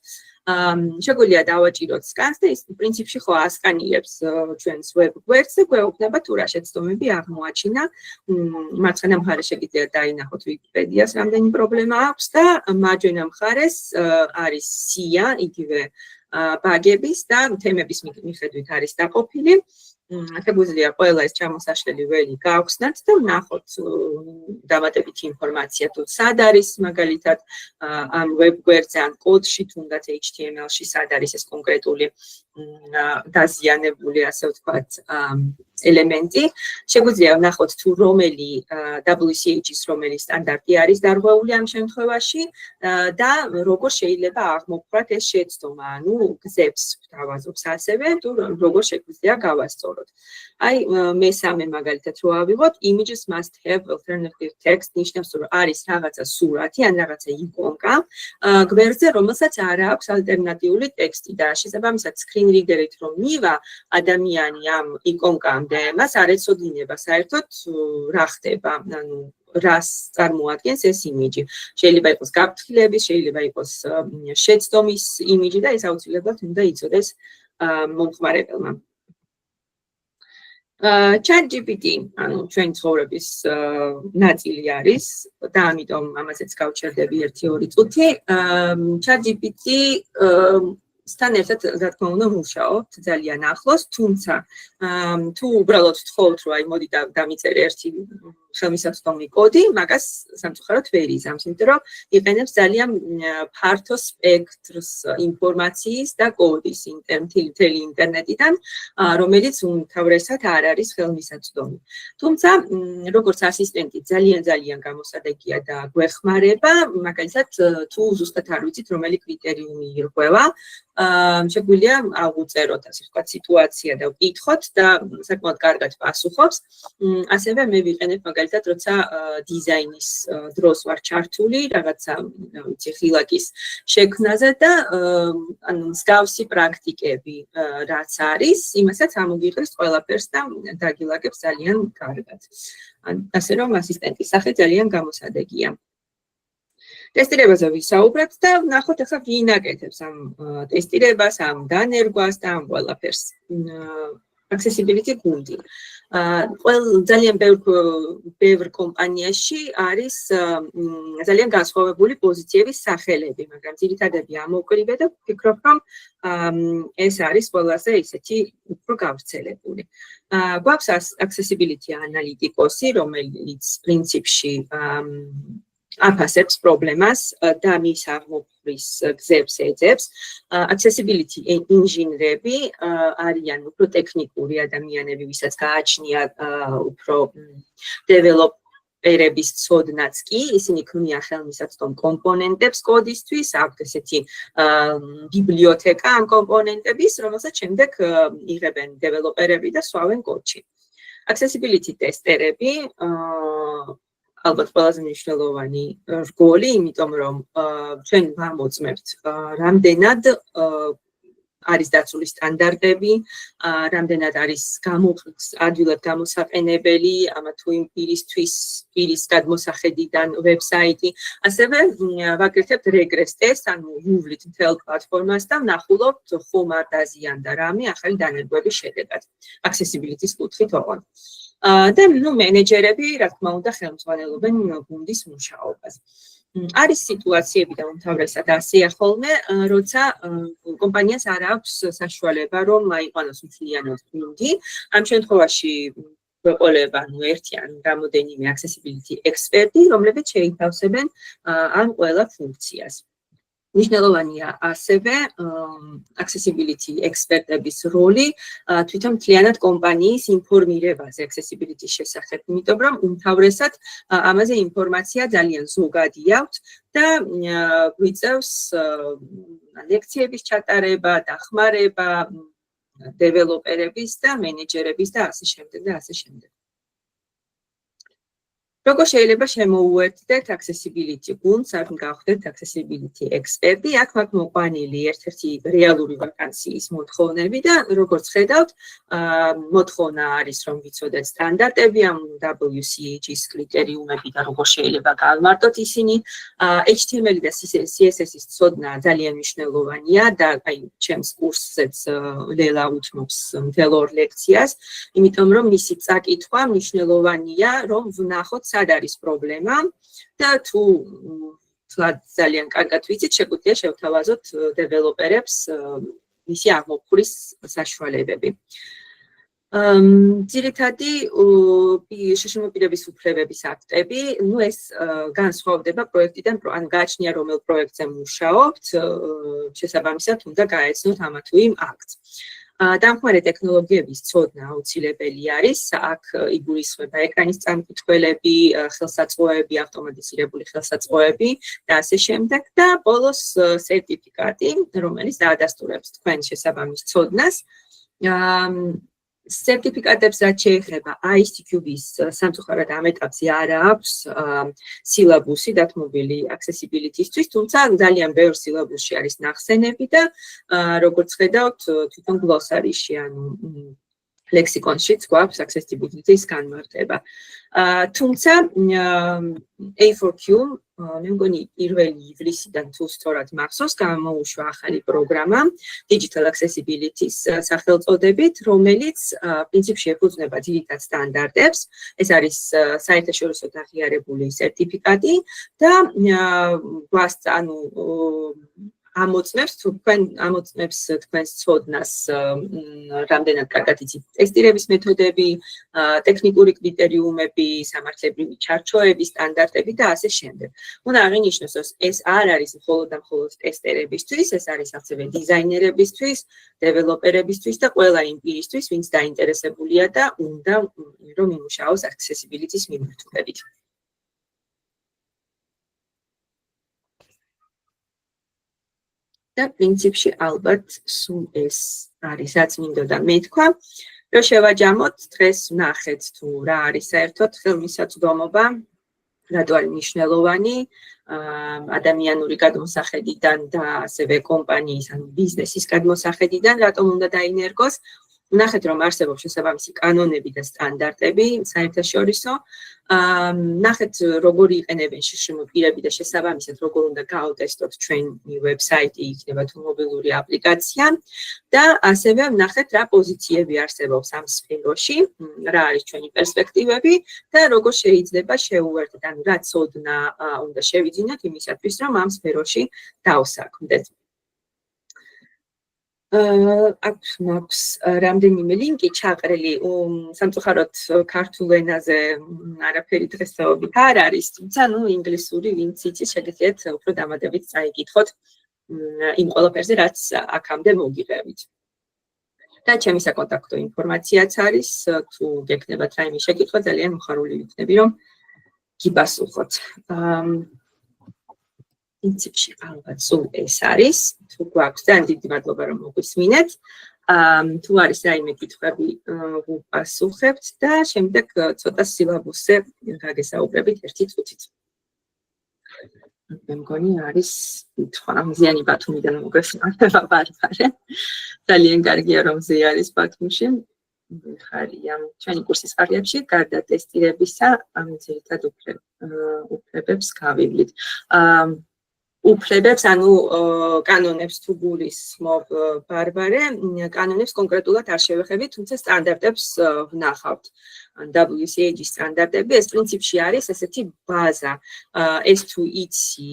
შეგვიძლია დავაჭიროთ სკანს და ის პრინციპში ხო ასკანირებს ჩვენს ვებ გვერდს და გვეუბნება თუ რა შეცდომები აღმოაჩინა. მარცხენა მხარეს შეგიძლიათ დაინახოთ ვიკიპედიას რამდენი პრობლემა აქვს და მარჯვენა მხარეს არის სია, იგივე ბაგების და თემების მიხედვით არის დაყოფილი. შეგვიძლია ყველა ეს ჩამოსაშლელი ველი გავხსნათ და ვნახოთ დამატებითი ინფორმაცია თუ სად არის მაგალითად ამ ვებ გვერდზე ან კოდში თუნდაც HTML-ში სად არის ეს კონკრეტული დაზიანებული, ასე ვთქვათ, ელემენტი. შეგვიძლია ვნახოთ თუ რომელი WCAG-ის რომელი სტანდარტი არის დარღვეული ამ შემთხვევაში და როგორ შეიძლება აღმოფხვრათ ეს შეცდომა, ანუ გზებს ვთავაზობს ასევე თუ როგორ შეგვიძლია გავასწოროთ. აი მესამე მაგალითად რო ავიღოთ, images must have alternative text, ნიშნავს რომ არის რაღაცა სურათი ან რაღაცა იკონკა გვერდზე, რომელსაც არ აქვს ალტერნატიული ტექსტი და შესაბამისად screen reader-ით რომ მივა ადამიანი ამ იკონკამდე, მას არ ეცოდინება საერთოდ რა ხდება, ანუ რას წარმოადგენს ეს იმიჯი. შეიძლება იყოს გაფრთხილების, შეიძლება იყოს შეცდომის იმიჯი და ეს აუცილებლად უნდა იცოდეს მომხმარებელმა. ChatGPT, ანუ ჩვენი ცხოვრების ნაწილი არის და ამიტომ ამასაც გავჩერდები 1-2 წუთი. ChatGPT სთან ერთად რა თქმა უნდა მუშაობთ ძალიან ახლოს, თუმცა თუ უბრალოდ ვთხოვთ, რომ აი მოდი დამიწერე ერთი ხელმისაწვდომი კოდი, მაგას სამწუხაროდ ვერ იზამს, იმიტომ რომ იყენებს ძალიან ფართო სპექტრს ინფორმაციის და კოდის მთელი ინტერნეტიდან, რომელიც უმთავრესად არ არის ხელმისაწვდომი. თუმცა, როგორც ასისტენტი ძალიან გამოსადეგია და გვეხმარება, მაგალითად, თუ ზუსტად არ ვიცით, რომელი კრიტერიუმი ირღვევა, შეგვიძლია აღვწეროთ ასე ვთქვათ სიტუაცია და ვკითხოთ და საკმაოდ კარგად პასუხობს. ასევე მე ვიყენებ მაგალითად, როცა დიზაინის დროს ვარ ჩართული, რაღაცა, ვიცი, ხილაკის შექმნაზე და ანუ მსგავსი პრაქტიკები რაც არის, იმასაც ამოგიღებს ყველაფერს და დაგილაგებს ძალიან კარგად. ასე რომ ასისტენტის სახე ძალიან გამოსადეგია. ტესტირებაზე ვისაუბრებთ და ნახოთ ახლა ვინ აკეთებს ამ ტესტირებას, ამ დანერგვას და ამ ყველაფერს. Accessibility გუნდი. ძალიან ბევრ კომპანიაში არის ძალიან განსხვავებული პოზიციების სახელები, მაგრამ ძირითადები ამოვკრიბე და ვფიქრობ, რომ ეს არის ყველაზე ისეთი უფრო გავრცელებული. გვაქვს accessibility ანალიტიკოსი, რომელიც პრინციპში აფასებს პრობლემას და მის აღმოფხვრის გზებს ეძებს. Accessibility ინჟინრები არიან უფრო ტექნიკური ადამიანები, ვისაც გააჩნია უფრო დეველოპერების ცოდნაც კი, ისინი ქმნიან ხელმისაწვდომ კომპონენტებს კოდისთვის, აქვთ ესეთი ბიბლიოთეკა ამ კომპონენტების, რომელსაც შემდეგ იღებენ დეველოპერები და სვავენ კოდში. Accessibility ტესტერები ალბათ ყველაზე მნიშვნელოვანი რგოლი, იმიტომ რომ ჩვენ ვამოწმებთ რამდენად არის დაცული სტანდარტები, რამდენად არის ადვილად გამოსაყენებელი ამა თუ იმ პირის გადმოსახედიდან ვებსაიტი. ასევე ვაკეთებთ რეგრეს ტესტს, ანუ ვუვლით მთელ პლატფორმას და ვნახულობთ ხომ არ დაზიანდა რამე ახალი დანერგვების შედეგად. Accessibility-ის კუთხით ოღონდ. და მენეჯერები, რა თქმა უნდა, ხელმძღვანელობენ გუნდის მუშაობას. არის სიტუაციები და უმთავრესად ასეა ხოლმე, როცა კომპანიას არ აქვს საშუალება, რომ აიყვანოს მთლიანად გუნდი. ამ შემთხვევაში გვეყოლება ერთი ან რამოდენიმე accessibility ექსპერტი, რომლებიც შეითავსებენ ამ ყველა ფუნქციას. მნიშვნელოვანია ასევე accessibility ექსპერტების როლი თვითონ მთლიანად კომპანიის ინფორმირებაზე accessibility-ის შესახებ, იმიტომ რომ უმთავრესად ამაზე ინფორმაცია ძალიან ზოგადი აქვს და გვიწევს ლექციების ჩატარება, დახმარება დეველოპერების და მენეჯერების და ასე შემდეგ და ასე შემდეგ. Როგორ შეიძლება შემოუერთდეთ accessibility გუნდს, არ გავხდეთ accessibility ექსპერტი, აქ მაქვს მოყვანილი ერთ-ერთი რეალური ვაკანსიის მოთხოვნები და როგორც ხედავთ, მოთხოვნა არის, რომ ვიცოდეთ სტანდარტები, ამ WCAG-ის კრიტერიუმები და როგორ შეიძლება გავმარტოთ ისინი. HTML და CSS-ის ცოდნა ძალიან მნიშვნელოვანია და აი ჩემს კურსზეც ლელა უთმობს მთელ 2 ლექციას, იმიტომ რომ მისი წაკითხვა მნიშვნელოვანია, რომ ვნახოთ სად არის პრობლემა და თუ ძალიან კარგად ვიცით, შეგვიძლია შევთავაზოთ დეველოპერებს მისი აღმოფხვრის საშუალებები. ძირითადი შშმ პირების უფლებების აქტები, ეს განსხვავდება პროექტიდან, ან გააჩნია რომელ პროექტზე მუშაობთ, შესაბამისად უნდა გაეცნოთ ამა თუ იმ აქტს. დამხმარე ტექნოლოგიების ცოდნა აუცილებელი არის, აქ იგულისხმება ეკრანის წამკითხველები, ხელსაწყოები, ავტომატიზირებული ხელსაწყოები და ასე შემდეგ და ბოლოს სერტიფიკატი, რომელიც დაადასტურებს თქვენ შესაბამის ცოდნას. სერტიფიკატებს რაც შეეხება ICQB-ის სამწუხაროდ ამ ეტაპზე არ აქვს სილაბუსი დათმობილი accessibility-ისთვის, თუმცა ძალიან ბევრ სილაბუსში არის ნახსენები და როგორც ხედავთ, თვითონ გლოსარიში, ანუ ლექსიკონშიც გვაქვს accessibility-ის განმარტება. თუმცა A4Q მე მგონი 1 ივლისიდან თუ სწორად მახსოვს, გამოუშვა ახალი პროგრამა Digital Accessibility-ის სახელწოდებით, რომელიც პრინციპში ეფუძნება ძირითად სტანდარტებს. ეს არის საერთაშორისო აღიარებული სერტიფიკატი და ამოწმებს თუ ამოწმებს თქვენს ცოდნას რამდენად კარგად იცით ტესტირების მეთოდები, ტექნიკური კრიტერიუმები, სამართლებრივი ჩარჩოები, სტანდარტები და ასე შემდეგ. უნდა აღინიშნოს, რომ ეს არ არის მხოლოდ და მხოლოდ ტესტერებისთვის, ეს არის ასევე დიზაინერებისთვის, დეველოპერებისთვის და ყველა იმ პირისთვის, ვინც დაინტერესებულია და უნდა რომ იმუშაოს accessibility-ის მიმართულებით. და პრინციპში ალბათ სულ ეს არის, რაც მინდოდა მეთქვა. Რო შევაჯამოთ, დღეს ვნახეთ თუ რა არის საერთოდ ხელმისაწვდომობა, რატო არის მნიშვნელოვანი ადამიანური გადმოსახედიდან და ასევე კომპანიის ან ბიზნესის გადმოსახედიდან, რატომ უნდა დაინერგოს. ვნახეთ, რომ არსებობს შესაბამისი კანონები და სტანდარტები საერთაშორისო. ვნახეთ, როგორი იყენებენ შრშმ პირები და შესაბამისად როგორ უნდა გაუტესტოთ ჩვენი ვებსაიტი, იქნება თუ მობილური აპლიკაცია და ასევე ვნახეთ, რა პოზიციები არსებობს ამ სფეროში, რა არის ჩვენი პერსპექტივები და როგორ შეიძლება შევუერთდეთ, ანუ რა ცოდნა უნდა შევიძინოთ იმისათვის, რომ ამ სფეროში დავსაქმდეთ. აქვს რამდენიმე ლინკი ჩაყრილი, სამწუხაროდ ქართულ ენაზე არაფერი დღესდღეობით არ არის, თუმცა ინგლისური ვინც იცის, შეგიძლიათ უფრო დამატებით წაიკითხოთ იმ ყველაფერზე, რაც აქამდე მოგიღებით. და ჩემი საკონტაქტო ინფორმაციაც არის, თუ გექნებათ რაიმე შეკითხვა, ძალიან მოხარული ვიქნები, რომ გიპასუხოთ. პრინციპში ალბათ სულ ეს არის, თუ გვაქვს ძალიან დიდი მადლობა რომ მოგვისმინეთ. თუ არის რაიმე კითხვები, ვუპასუხებთ და შემდეგ ცოტა სილაბუსზე გაგესაუბრებით ერთი წუთით. მე მგონი არის კითხვა, მზიანი ბათუმიდან მოგესალმება ბარბარე. ძალიან კარგია რომ ზე არის ბათუმში. ხარია ჩვენი კურსის ყარიებში გარდა ტესტირებისა, ძირითადად უფლებებს გავივლით. უფლებებს, ანუ კანონებს თუ გულისხმობ ბარბარე, კანონებს კონკრეტულად არ შევეხებით, თუმცა სტანდარტებს ვნახავთ. WCAG სტანდარტები, ეს პრინციპში არის ესეთი ბაზა. ეს თუ იცი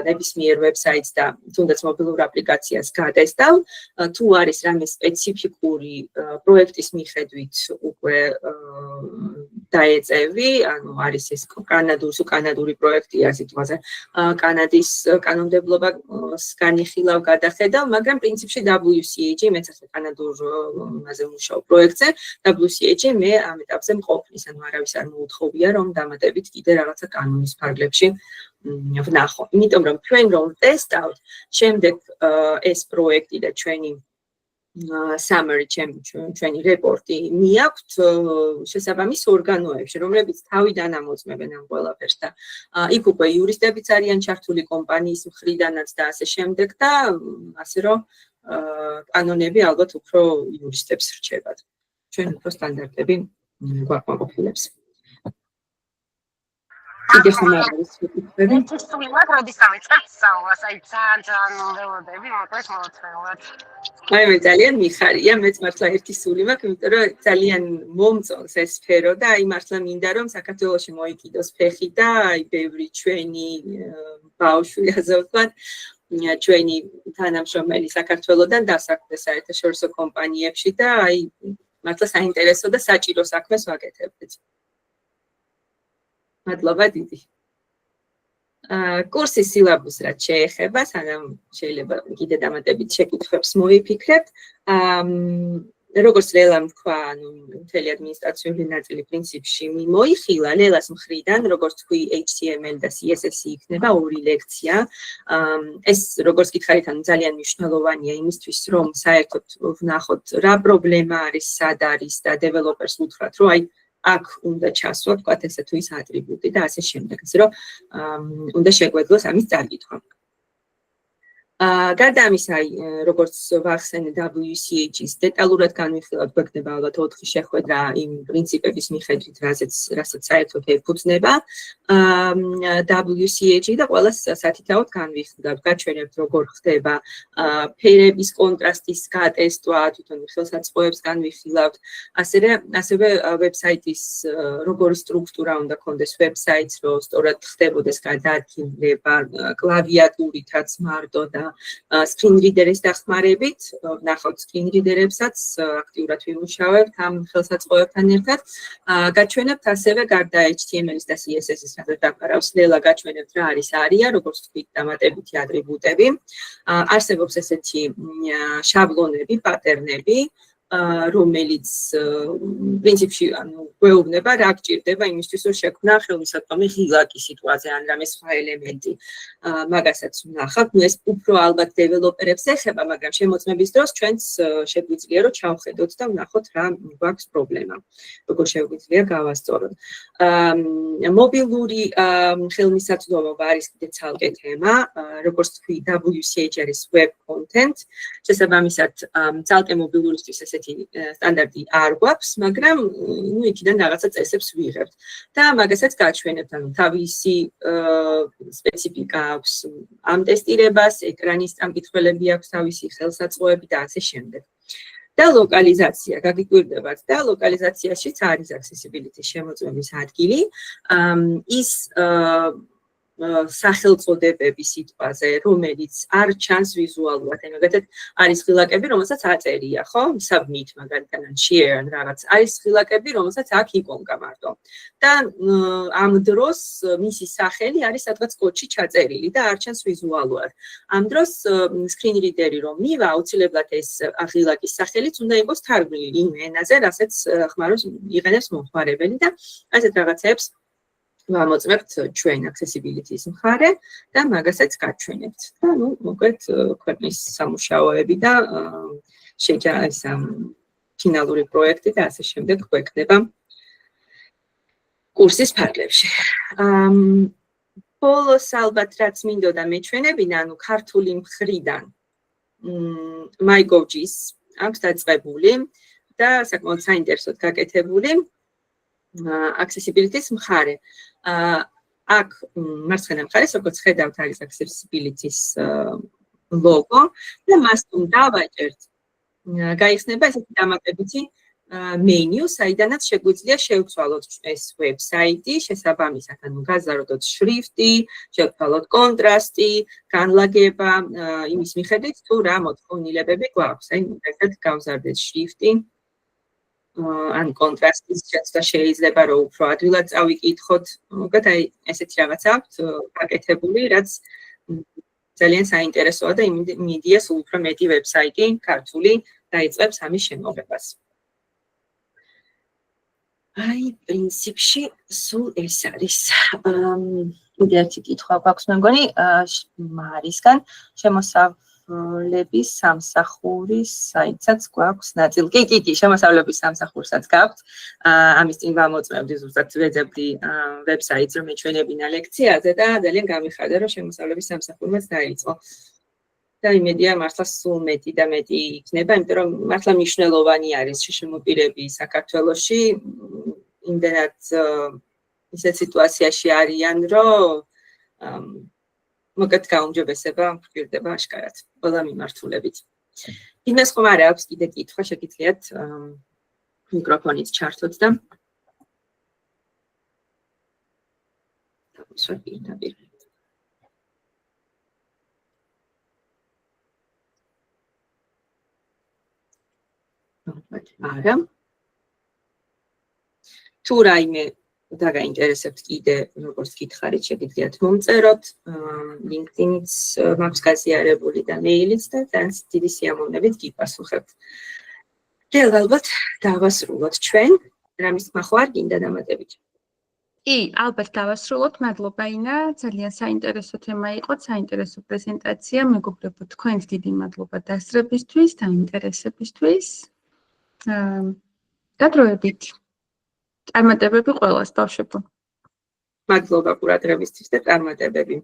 ნებისმიერ ვებსაიტს და თუნდაც მობილურ აპლიკაციას გადაესწავ, თუ არის რამე სპეციფიკური პროექტის მიხედვით უკვე დაეწევი, ანუ არის ეს კანადური პროექტია, სიტყვაზე კანადის კანონმდებლობას განიხილავ, გადახედავ, მაგრამ პრინციპში WCAG, მეც ახლა კანადურაზე მუშაობ პროექტზე, WCAG მე ამ ეტაპზე მყოფნის, ანუ არავის არ მოუთხოვია, რომ დამატებით კიდე რაღაცა კანონის ფარგლებში ვნახო. იმიტომ რომ ჩვენ რომ ტესტავთ, შემდეგ ეს პროექტი და ჩვენი summary ჩვენი რეპორტი მიაქვთ შესაბამის ორგანოებში, რომლებიც თავიდან ამოწმებენ ამ ყველაფერს და იქ უკვე იურისტებიც არიან ჩართული კომპანიის მხრიდანაც და ასე შემდეგ და ასე რომ კანონები ალბათ უფრო იურისტებს რჩებათ. ჩვენ უფრო სტანდარტები გვაყოფილებს. კიდე ხომ არის საკითხები? ისწავლეთ, როდის დავიწყეთ სწავლას, აი ძალიან ველოდები, მოკლედ მოვაწევთ. აი მე ძალიან მიხარია, მეც მართლა ერთი სული მაქვს, იმიტომ რომ ძალიან მომწონს ეს სფერო და აი მართლა მინდა რომ საქართველოში მოიკიდოს ფეხი და აი ბევრი ჩვენი ბავშვი ასე ვთქვათ, ჩვენი თანამშრომელი საქართველოდან დასაქმდეს საერთაშორისო კომპანიებში და აი მართლა საინტერესო და საჭირო საქმეს ვაკეთებთ. მადლობა დიდი. კურსის სილაბუსს რაც შეეხება, სანამ შეიძლება კიდე დამატებით შეკითხვებს მოიფიქრებთ. როგორც ლელამ თქვა, ანუ მთელი ადმინისტრაციული ნაწილი პრინციპში მოიხილა ლელას მხრიდან, როგორც თქვი HTML და CSS-ი იქნება ორი ლექცია. ეს როგორც გითხარით, ანუ ძალიან მნიშვნელოვანია იმისთვის, რომ საერთოდ ვნახოთ რა პრობლემა არის, სად არის და დეველოპერს უთხრათ, რომ აი აქ უნდა ჩასვა, თქვათ ესე თუ ის ატრიბუტი და ასე შემდეგ, ასე რომ უნდა შეგვეძლოს ამის წარკითხვა. გარდა ამისა, როგორც ვახსენე WCAG-ის დეტალურად განვიხილავთ, გვექნება ალბათ 4 შეხვედრა იმ პრინციპების მიხედვით, რასაც საერთოდ ეფუძნება WCAG და ყველას სათითაოდ განვიხილავთ, გაჩვენებთ როგორ ხდება ფერების კონტრასტის გატესტვა, თვითონ ხელსაწყოებს განვიხილავთ, ასევე ვებსაიტის როგორი სტრუქტურა უნდა ქონდეს ვებსაიტს, რომ სწორად ხდებოდეს გადაადგილება კლავიატურითაც მარტო და screen reader-ის დახმარებით, ვნახავთ screen reader-ებსაც, აქტიურად ვიმუშავებთ ამ ხელსაწყოებთან ერთად. გაჩვენებთ ასევე გარდა HTML-ის და CSS-ის რაც დაფარავს, ლელა გაჩვენებთ რა არის ARIA, როგორც თქვით, დამატებითი ატრიბუტები. არსებობს ესეთი შაბლონები, პატერნები, რომელიც პრინციპში გვეუბნება რა გჭირდება იმისთვის რომ შექმნა ხელმისაწვდომი ღილაკი სიტუაცია ან რამე სხვა ელემენტი მაგასაც ვნახავთ ეს უფრო ალბათ დეველოპერებს ეხება მაგრამ შემოწმების დროს ჩვენც შეგვიძლია რომ ჩავხედოთ და ვნახოთ რა გვაქვს პრობლემა როგორ შეგვიძლია გავასწოროთ მობილური ხელმისაწვდომობა არის კიდე ცალკე თემა როგორც თქვი WCH არის web content შესაბამისად ცალკე მობილურისთვის სტანდარტი არ გვაქვს, მაგრამ იქიდან რაღაცა წესებს ვიღებთ. და მაგასაც გაჩვენებთ, ანუ თავისი სპეციფიკა აქვს ამ ტესტირებას, ეკრანის წამკითხველები აქვს თავისი ხელსაწყოები და ასე შემდეგ. და ლოკალიზაცია, გაგიკვირდებათ და ლოკალიზაციაშიც არის accessibility-ის შემოწმების ადგილი. ის სახელწოდებები სიტყვაზე, რომელიც არ ჩანს ვიზუალურად, ანუ მაგალითად არის ღილაკები, რომელსაც აწერია, ხო? submit მაგალითად, share ან რაღაც. არის ღილაკები, რომელსაც აქ იკონკა მარტო. და ამ დროს მისი სახელი არის სადღაც კოდში ჩაწერილი და არ ჩანს ვიზუალურად. ამ დროს screen reader-ი რომ მივა, აუცილებლად ეს ღილაკის სახელიც უნდა იყოს თარგმნილი იმ ენაზე, რასაც ხმარობს იყენებს მომხმარებელი და ასეთ რაღაცებს ვამოწმებთ ჩვენ accessibility-ის მხარე და მაგასაც გაჩვენებთ. და ნუ მოკლედ ქვეყნის სამუშაოები და შეჯარის ფინალური პროექტი და ასე შემდეგ გვექნება კურსის ფარგლებში. ბოლოს ალბათ რაც მინდოდა მეჩვენებინა, ანუ ქართული მხრიდან MyGov-ის აქვს დაწყებული და საკმაოდ საინტერესოდ გაკეთებული accessibility-ის მხარე. აქ მარცხენა მხარეს, როგორც ხედავთ, არის accessibility-ის ლოგო და მას თუ დავაჭერთ, გაიხსნება ესეთი დამატებითი მენიუ, საიდანაც შეგვიძლია შევცვალოთ ეს ვებსაიტი, შესაბამისად, ანუ გაზარდოთ შრიფტი, შევცვალოთ კონტრასტი, განლაგება, იმის მიხედვით თუ რა მოთხოვნილებები გვაქვს. აი, მაგალითად, გავზარდეთ შრიფტი ან კონტრასტის შეცვლა შეიძლება რომ უფრო ადვილად წავიკითხოთ. მოკლედ აი ესეთი რაღაც აქვს გაკეთებული, რაც ძალიან საინტერესოა და იმედია სულ უფრო მეტი ვებსაიტი ქართული დაიწყებს ამის შემოღებას. აი პრინციპში სულ ეს არის. კიდევ ერთი კითხვა გვაქვს მე მგონი მარისგან შემოსავლების სამსახურის საიტსაც გვაქვს ნაწილი. კი, შემოსავლების სამსახურსაც გაქვთ. ამის წინ ვამოწმებდი ზუსტად ვეძებდი ვებსაიტს რომ მეჩვენებინა ლექციაზე და ძალიან გამიხარდა რომ შემოსავლების სამსახურმაც დაიწყო. და იმედია მართლა სულ მეტი და მეტი იქნება, იმიტომ რომ მართლა მნიშვნელოვანი არის შემოპირები საქართველოში. იმდენად ისეთ სიტუაციაში არიან, რომ მოკლედ გაუმჯობესება გვჭირდება აშკარად ყველა მიმართულებით. იმას ხომ არ აქვს კიდე კითხვა, შეგიძლიათ მიკროფონით ჩართოთ და დავუსვათ პირდაპირ. არა. თუ რაიმე დაგაინტერესებთ კიდე როგორც გითხარით შეგიძლიათ მომწეროთ LinkedIn-იც მაქვს გაზიარებული და მეილიც და ძალიან დიდი სიამოვნებით გიპასუხებთ. დღეს ალბათ დავასრულოთ ჩვენ რამის თქმა ხო არ გინდა დამატებით? კი, ალბათ დავასრულოთ. მადლობა ინა, ძალიან საინტერესო თემა იყო, საინტერესო პრეზენტაცია. მეგობრებო, თქვენს დიდი მადლობა დასწრებისთვის, დაინტერესებისთვის. გადროებით. წარმატებები ყველას, ბავშვებო. მადლობა ყურადღებისთვის და წარმატებები.